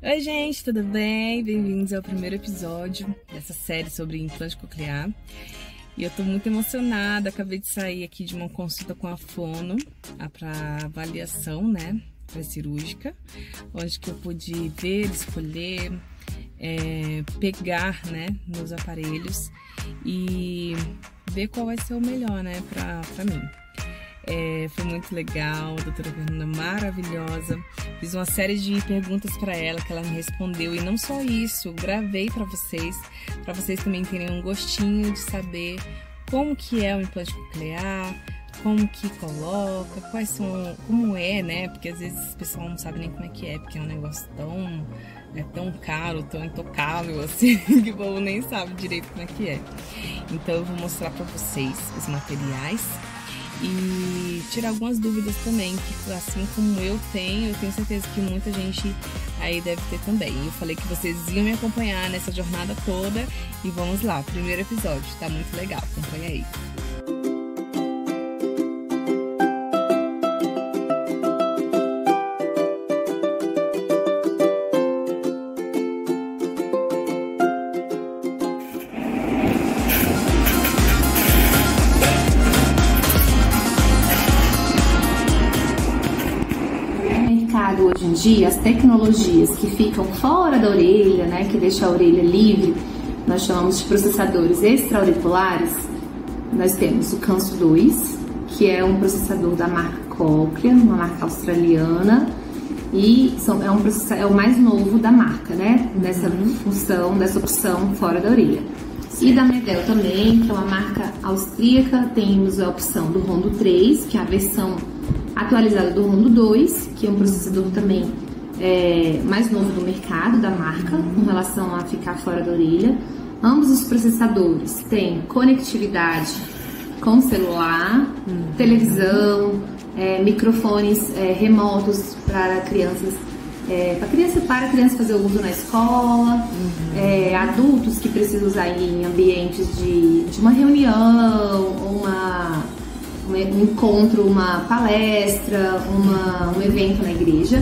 Oi gente, tudo bem? Bem-vindos ao primeiro episódio dessa série sobre implante coclear. E eu tô muito emocionada, acabei de sair aqui de uma consulta com a fono para avaliação, né, pré-cirúrgica, onde que eu pude ver, escolher, pegar, né, nos aparelhos e ver qual vai ser o melhor, né, pra mim. Foi muito legal, a doutora Fernanda maravilhosa. Fiz uma série de perguntas para ela que ela me respondeu. E não só isso, gravei para vocês também terem um gostinho de saber como que é o implante coclear, como que coloca, como é, né? Porque às vezes o pessoal não sabe nem como é que é, porque é um negócio tão caro, tão intocável assim, que o povo nem sabe direito como é que é. Então eu vou mostrar para vocês os materiais e tirar algumas dúvidas também, que assim como eu tenho certeza que muita gente aí deve ter também. Eu falei que vocês iam me acompanhar nessa jornada toda e vamos lá, primeiro episódio, tá muito legal, acompanha aí. Hoje em dia, as tecnologias que ficam fora da orelha, né, que deixa a orelha livre, nós chamamos de processadores extra-auriculares. Nós temos o Kanso 2, que é um processador da marca Cochlear, uma marca australiana, e é o mais novo da marca, né, nessa função, dessa opção fora da orelha. E da Medel também, que é uma marca austríaca, temos a opção do Rondo 3, que é a versão atualizada do Rondo 2, que é um processador também mais novo do mercado, da marca, com relação a ficar fora da orelha. Ambos os processadores têm conectividade com celular, televisão, microfones remotos para crianças, para criança fazer uso na escola, adultos que precisam usar em ambientes de uma reunião, um encontro, uma palestra, um evento na igreja.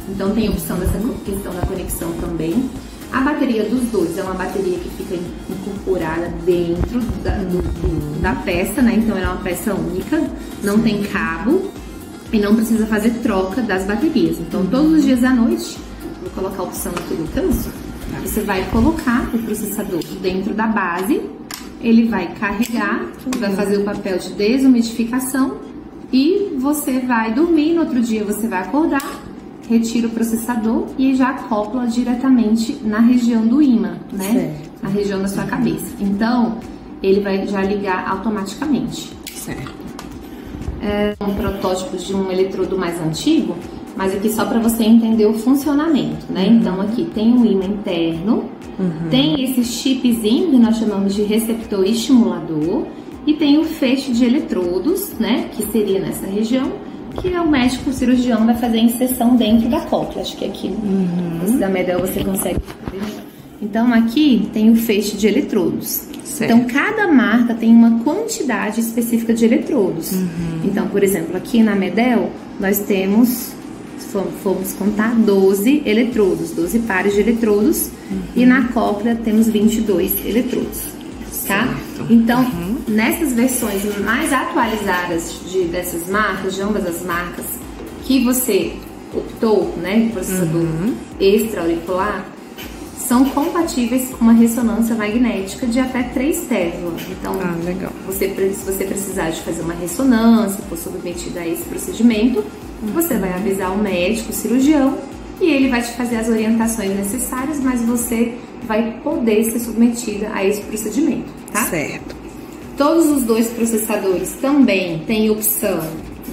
Então tem a opção dessa questão da conexão também. A bateria dos dois é uma bateria que fica incorporada dentro da peça, né? Então ela é uma peça única, não tem cabo e não precisa fazer troca das baterias. Então todos os dias à noite, vou colocar a opção aqui do Kanso, você vai colocar o processador dentro da base. Ele vai carregar, vai fazer o papel de desumidificação e você vai dormir. No outro dia você vai acordar, retira o processador e já acopla diretamente na região do ímã, né? Certo. Na região da sua cabeça. Então, ele vai já ligar automaticamente. Certo. Um protótipo de um eletrodo mais antigo, mas aqui só para você entender o funcionamento, né? Então aqui tem um ímã interno, tem esse chipzinho que nós chamamos de receptor estimulador e tem o feixe de eletrodos, né? Que seria nessa região, que o médico o cirurgião vai fazer a inserção dentro da cóclea. Acho que aqui no da Medel você consegue ver. Então aqui tem o feixe de eletrodos. Certo. Então cada marca tem uma quantidade específica de eletrodos. Então, por exemplo, aqui na Medel nós temos, fomos contar 12 eletrodos, 12 pares de eletrodos, e na Cochlear temos 22 eletrodos, tá? Certo. Então, nessas versões mais atualizadas dessas marcas, de ambas as marcas, que você optou, né, processador extra-auricular, são compatíveis com uma ressonância magnética de até 3 Tesla. Então, legal. Se você precisar de fazer uma ressonância, for submetida a esse procedimento, você vai avisar o médico, o cirurgião, e ele vai te fazer as orientações necessárias, mas você vai poder ser submetida a esse procedimento, tá? Certo. Todos os dois processadores também têm opção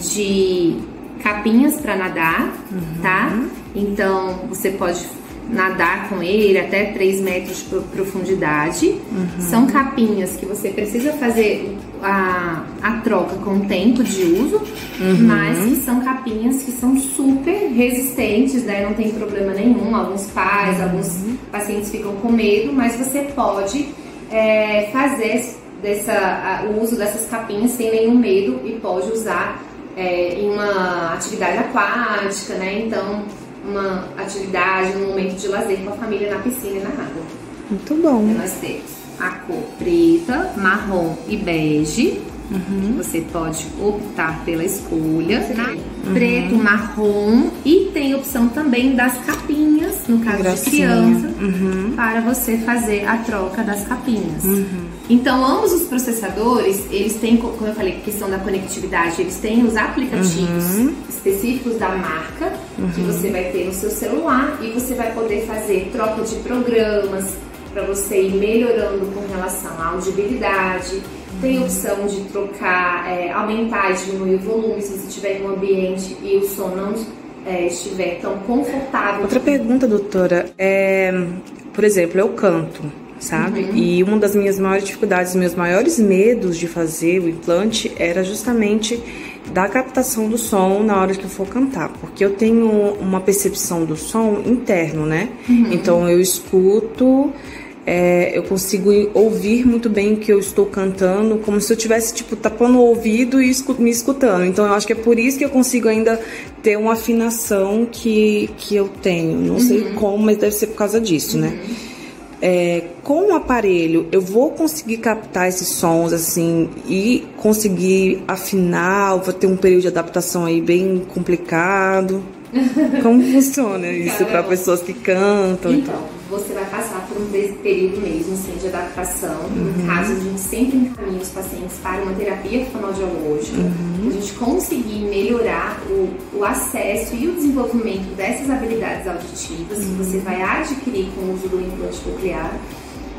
de capinhas para nadar, tá? Então, você pode nadar com ele até 3 metros de profundidade. São capinhas que você precisa fazer a troca com o tempo de uso, mas que são capinhas que são super resistentes, né? Não tem problema nenhum. Alguns pais, alguns pacientes ficam com medo, mas você pode fazer o uso dessas capinhas sem nenhum medo e pode usar em uma atividade aquática, né? Então, uma atividade, um momento de lazer com a família na piscina e na água. Muito bom. Então, nós temos a cor preta, marrom e bege. Você pode optar pela escolha. Preto, marrom, e tem opção também das capinhas, no caso de criança, para você fazer a troca das capinhas. Então, ambos os processadores, eles têm, como eu falei, questão da conectividade, eles têm os aplicativos específicos da marca, que você vai ter no seu celular, e você vai poder fazer troca de programas, para você ir melhorando com relação à audibilidade. Tem opção de trocar, aumentar e diminuir o volume se você estiver em um ambiente e o som não estiver tão confortável. Outra pergunta, doutora, por exemplo, eu canto, sabe? E uma das minhas maiores dificuldades, meus maiores medos de fazer o implante era justamente da captação do som na hora que eu for cantar, porque eu tenho uma percepção do som interno, né? Então eu escuto, eu consigo ouvir muito bem o que eu estou cantando, como se eu estivesse, tipo, tapando o ouvido e me escutando. Então eu acho que é por isso que eu consigo ainda ter uma afinação que eu tenho. Não sei como, mas deve ser por causa disso, né? Com o aparelho, eu vou conseguir captar esses sons, assim, e conseguir afinar, ou vou ter um período de adaptação aí bem complicado. Como funciona isso para pessoas que cantam? Então, você vai passar por um período mesmo, assim, de adaptação. No caso, a gente sempre encaminha os pacientes para uma terapia fonoaudiológica, a gente conseguir melhorar o acesso e o desenvolvimento dessas habilidades auditivas que você vai adquirir com o uso do implante coclear.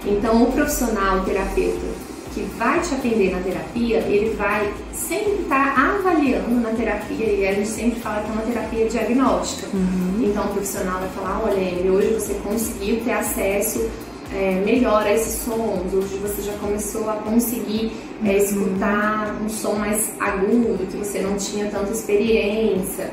Então, o profissional, o terapeuta que vai te atender na terapia, ele vai sempre estar avaliando na terapia, e a gente sempre fala que é uma terapia diagnóstica. Então, o profissional vai falar: olha, Emily, hoje você conseguiu ter acesso melhor a esses sons, hoje você já começou a conseguir escutar um som mais agudo, que você não tinha tanta experiência.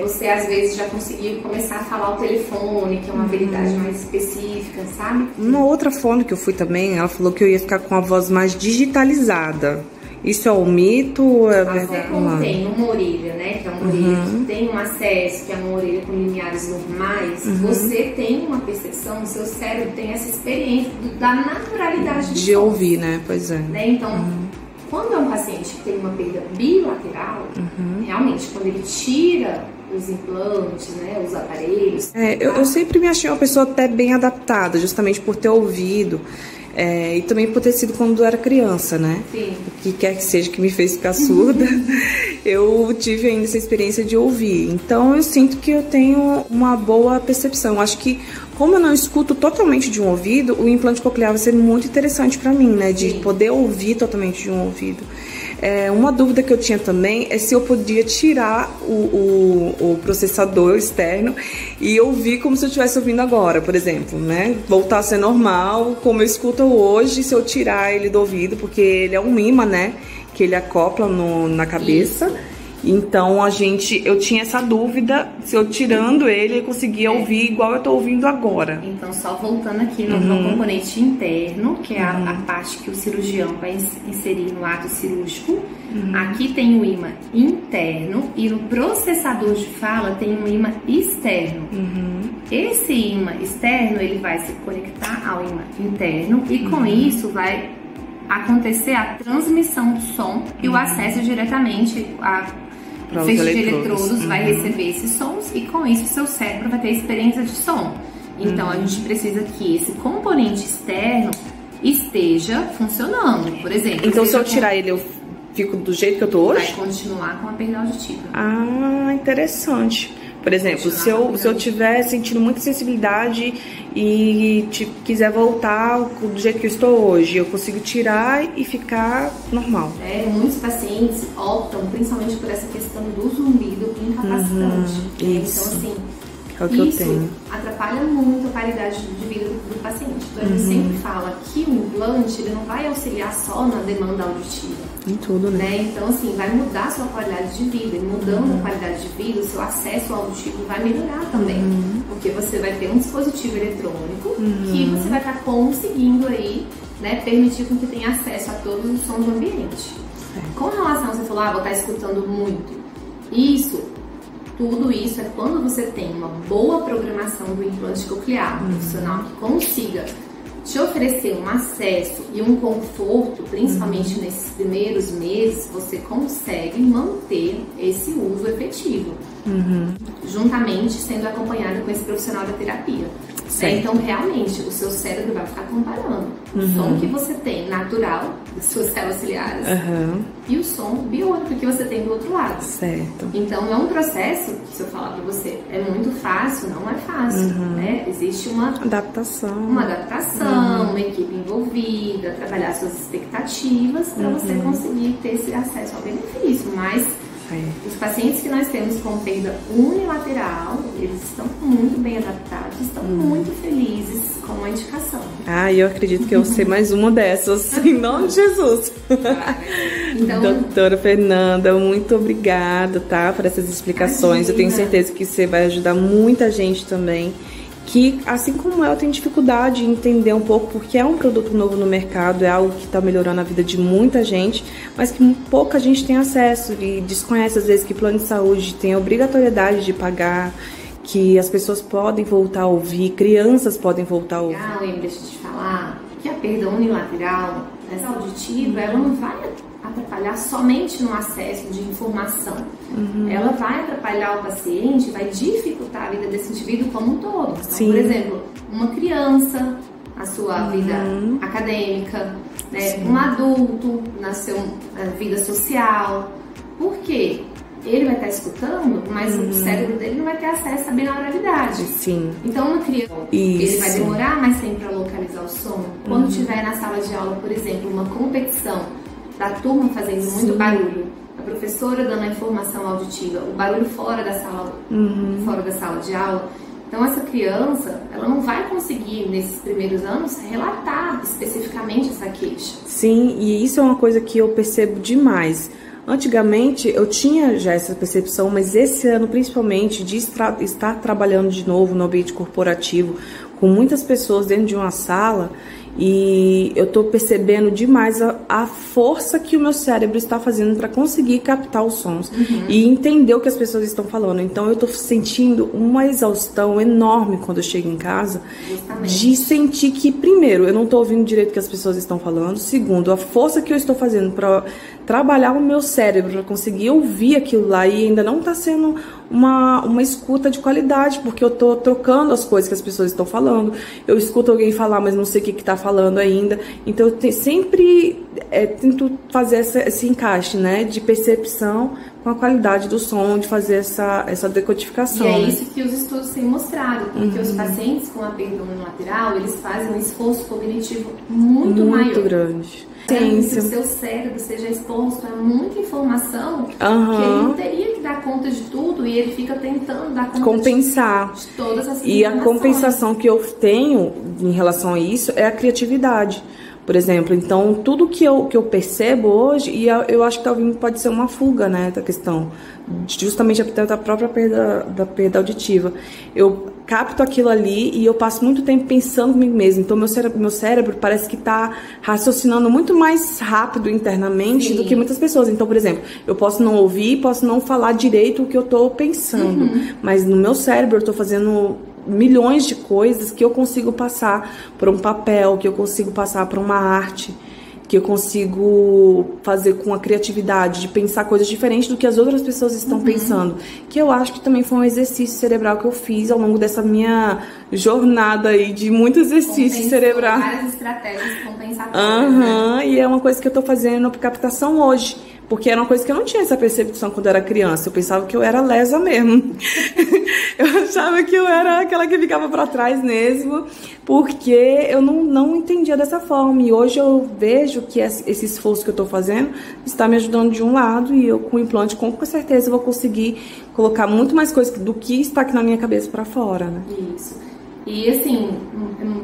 Você às vezes já conseguiu começar a falar o telefone, que é uma habilidade mais específica, sabe? Uma outra fono que eu fui também, ela falou que eu ia ficar com a voz mais digitalizada. Isso é um mito ou é verdade? Até como tem uma orelha, né, que é uma orelha que tem um acesso, que é uma orelha com limiares normais, você tem uma percepção, o seu cérebro tem essa experiência da naturalidade de ouvir, né? Pois é. Né? Então, quando é um paciente que tem uma perda bilateral, realmente, quando ele tira os implantes, né, os aparelhos... Eu sempre me achei uma pessoa até bem adaptada, justamente por ter ouvido, e também por ter sido quando eu era criança, né? Sim. O que quer que seja que me fez ficar surda, eu tive ainda essa experiência de ouvir. Então, eu sinto que eu tenho uma boa percepção. Eu acho que, como eu não escuto totalmente de um ouvido, o implante coclear vai ser muito interessante pra mim, né? De poder ouvir totalmente de um ouvido. Uma dúvida que eu tinha também é se eu podia tirar o processador externo e ouvir como se eu estivesse ouvindo agora, por exemplo, né? Voltar a ser normal, como eu escuto hoje, se eu tirar ele do ouvido, porque ele é um imã, né? Que ele acopla na cabeça. Isso. Então, eu tinha essa dúvida, se eu tirando ele, eu conseguia ouvir igual eu tô ouvindo agora. Então, só voltando aqui no componente interno, que é a parte que o cirurgião vai inserir no ato cirúrgico. Aqui tem o imã interno e no processador de fala tem um imã externo. Esse imã externo, ele vai se conectar ao imã interno e com isso vai acontecer a transmissão do som e o acesso diretamente o feixe de eletrodos vai receber esses sons e com isso o seu cérebro vai ter experiência de som. Então a gente precisa que esse componente externo esteja funcionando, por exemplo. Então se eu tirar ele, eu fico do jeito que eu tô hoje? Vai continuar com a perda auditiva. Ah, interessante. Por exemplo, se eu tiver sentindo muita sensibilidade e quiser voltar do jeito que eu estou hoje, eu consigo tirar e ficar normal. Muitos pacientes optam principalmente por essa questão do zumbido incapacitante. Isso. Então, assim, é o que isso atrapalha muito a qualidade de vida do paciente. Então, a gente sempre fala que o implante ele não vai auxiliar só na demanda auditiva. Em tudo, né? Então, assim, vai mudar a sua qualidade de vida. E mudando a qualidade de vida, o seu acesso ao auditivo vai melhorar também. Porque você vai ter um dispositivo eletrônico que você vai estar conseguindo aí, né, permitir com que tenha acesso a todos os sons do ambiente. Com relação, você falou, vou estar escutando muito. Isso Tudo isso é quando você tem uma boa programação do implante coclear, um profissional que consiga te oferecer um acesso e um conforto, principalmente nesses primeiros meses, você consegue manter esse uso efetivo, juntamente sendo acompanhado com esse profissional da terapia. Então, realmente, o seu cérebro vai ficar comparando o som que você tem natural das suas células ciliares e o som biônico que você tem do outro lado. Certo. Então, é um processo que, se eu falar pra você, é muito fácil, não é fácil, né? Existe uma adaptação, uma equipe envolvida, trabalhar suas expectativas para você conseguir ter esse acesso ao benefício, mas os pacientes que nós temos com perda unilateral, eles estão muito bem adaptados, estão muito felizes com a indicação. Eu acredito que eu sei mais uma dessas, em nome de Jesus. Então, doutora Fernanda, muito obrigada, tá, por essas explicações. Imagina. Eu tenho certeza que você vai ajudar muita gente também, que, assim como eu, tenho dificuldade em entender um pouco, porque é um produto novo no mercado, é algo que está melhorando a vida de muita gente, mas que pouca gente tem acesso e desconhece, às vezes, que plano de saúde tem a obrigatoriedade de pagar, que as pessoas podem voltar a ouvir, crianças podem voltar a ouvir. Deixa eu te falar que a perda unilateral, essa auditiva, ela não vai atrapalhar somente no acesso de informação. Ela vai atrapalhar o paciente, vai dificultar a vida desse indivíduo como um todo. Então, por exemplo, uma criança, a sua vida acadêmica, né? Um adulto na sua vida social. Por quê? Ele vai estar escutando, mas o cérebro dele não vai ter acesso à binauralidade. Então, uma criança, ele vai demorar mais tempo para localizar o som. Quando tiver na sala de aula, por exemplo, uma competição da turma fazendo muito barulho, a professora dando a informação auditiva, o barulho fora da sala de aula. Então, essa criança, ela não vai conseguir, nesses primeiros anos, relatar especificamente essa queixa. Sim, e isso é uma coisa que eu percebo demais. Antigamente eu tinha já essa percepção, mas esse ano principalmente de estar trabalhando de novo no ambiente corporativo com muitas pessoas dentro de uma sala, e eu tô percebendo demais a força que o meu cérebro está fazendo para conseguir captar os sons e entender o que as pessoas estão falando. Então eu tô sentindo uma exaustão enorme quando eu chego em casa, de sentir que, primeiro, eu não tô ouvindo direito o que as pessoas estão falando, segundo, a força que eu estou fazendo para trabalhar o meu cérebro para conseguir ouvir aquilo lá, e ainda não tá sendo uma escuta de qualidade, porque eu tô trocando as coisas que as pessoas estão falando, eu escuto alguém falar, mas não sei o que tá falando ainda. Então eu sempre tento fazer esse encaixe, né, de percepção com a qualidade do som, de fazer essa decodificação. E é isso que os estudos têm mostrado, porque os pacientes com a perda unilateral, eles fazem um esforço cognitivo muito maior. Grande. Que o seu cérebro seja exposto a muita informação que ele não teria que dar conta de tudo, e ele fica tentando dar conta compensar de todas as informações. E a compensação que eu tenho em relação a isso é a criatividade, por exemplo. Então, tudo que eu percebo hoje, e eu acho que talvez pode ser uma fuga, né, da questão, justamente da própria perda auditiva. Eu capto aquilo ali e eu passo muito tempo pensando comigo mesmo. Então, meu cérebro parece que está raciocinando muito mais rápido internamente do que muitas pessoas. Então, por exemplo, eu posso não ouvir, posso não falar direito o que eu estou pensando, mas no meu cérebro eu estou fazendo milhões de coisas que eu consigo passar por um papel, que eu consigo passar por uma arte, que eu consigo fazer com a criatividade, de pensar coisas diferentes do que as outras pessoas estão pensando. Que eu acho que também foi um exercício cerebral que eu fiz ao longo dessa minha jornada aí de muito exercício cerebral. Várias estratégias compensatórias. Né? E é uma coisa que eu tô fazendo na captação hoje. Porque era uma coisa que eu não tinha essa percepção quando eu era criança. Eu pensava que eu era lesa mesmo. Eu achava que eu era aquela que ficava pra trás mesmo, porque eu não entendia dessa forma. E hoje eu vejo que esse esforço que eu tô fazendo está me ajudando de um lado, e eu com o implante com certeza vou conseguir colocar muito mais coisas do que está aqui na minha cabeça pra fora, né? Isso. E assim,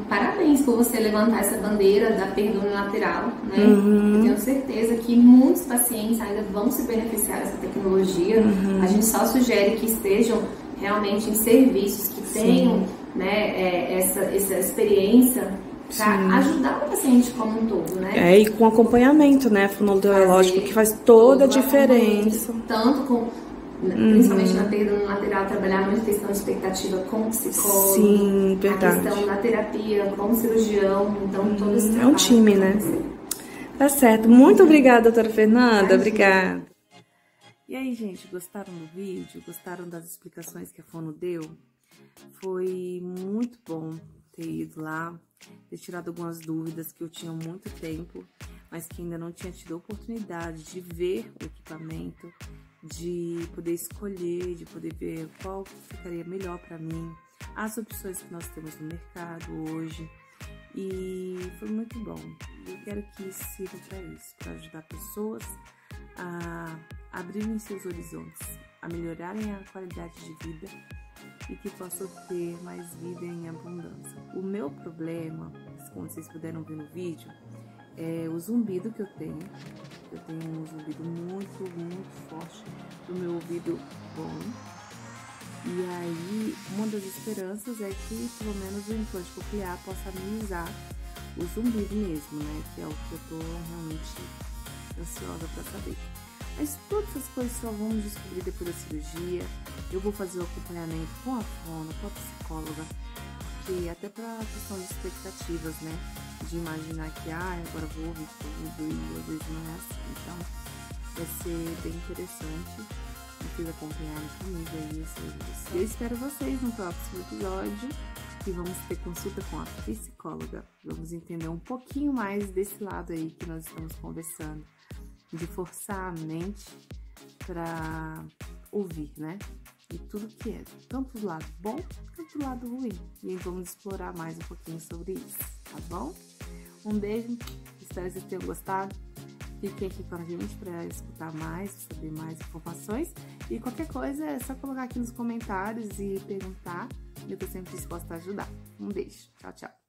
parabéns por você levantar essa bandeira da perda unilateral, né? Eu tenho certeza que muitos pacientes ainda vão se beneficiar dessa tecnologia. A gente só sugere que estejam realmente em serviços que tenham, né, essa experiência para ajudar o paciente como um todo, né? E com acompanhamento, né, fonoaudiológico, que faz toda a diferença. Tanto com principalmente na perda no lateral, trabalhar muito questão de expectativa com o psicólogo. Sim, verdade. A questão da terapia com o cirurgião, então todo esse é um time, né? Tá certo. Muito obrigada, doutora Fernanda. Obrigada. E aí, gente, gostaram do vídeo? Gostaram das explicações que a Fono deu? Foi muito bom ter ido lá, ter tirado algumas dúvidas que eu tinha há muito tempo, mas que ainda não tinha tido a oportunidade de ver o equipamento, de poder escolher, de poder ver qual ficaria melhor para mim, as opções que nós temos no mercado hoje. E foi muito bom. Eu quero que isso sirva para isso, para ajudar pessoas a abrirem seus horizontes, a melhorarem a qualidade de vida e que possam ter mais vida em abundância. O meu problema, como vocês puderam ver no vídeo, é o zumbido que eu tenho. Eu tenho um zumbido muito forte do meu ouvido bom. E aí, uma das esperanças é que pelo menos o implante coclear possa amenizar o zumbido mesmo, né? Que é o que eu tô realmente ansiosa para saber. Mas todas essas coisas só vamos descobrir depois da cirurgia. Eu vou fazer o acompanhamento com a fono, com a psicóloga, porque até para questão de expectativas, né? De imaginar que, agora vou ouvir tudo e às vezes não é assim. Então, vai ser bem interessante vocês acompanharem comigo aí esse vídeo. Eu espero vocês no próximo episódio, que vamos ter consulta com a psicóloga. Vamos entender um pouquinho mais desse lado aí que nós estamos conversando, de forçar a mente para ouvir, né? E tudo que é, tanto do lado bom quanto do lado ruim. E aí vamos explorar mais um pouquinho sobre isso, tá bom? Um beijo, espero que vocês tenham gostado. Fiquem aqui com a gente para escutar mais, saber mais informações. E qualquer coisa é só colocar aqui nos comentários e perguntar. Eu tô sempre disposta a ajudar. Um beijo. Tchau, tchau.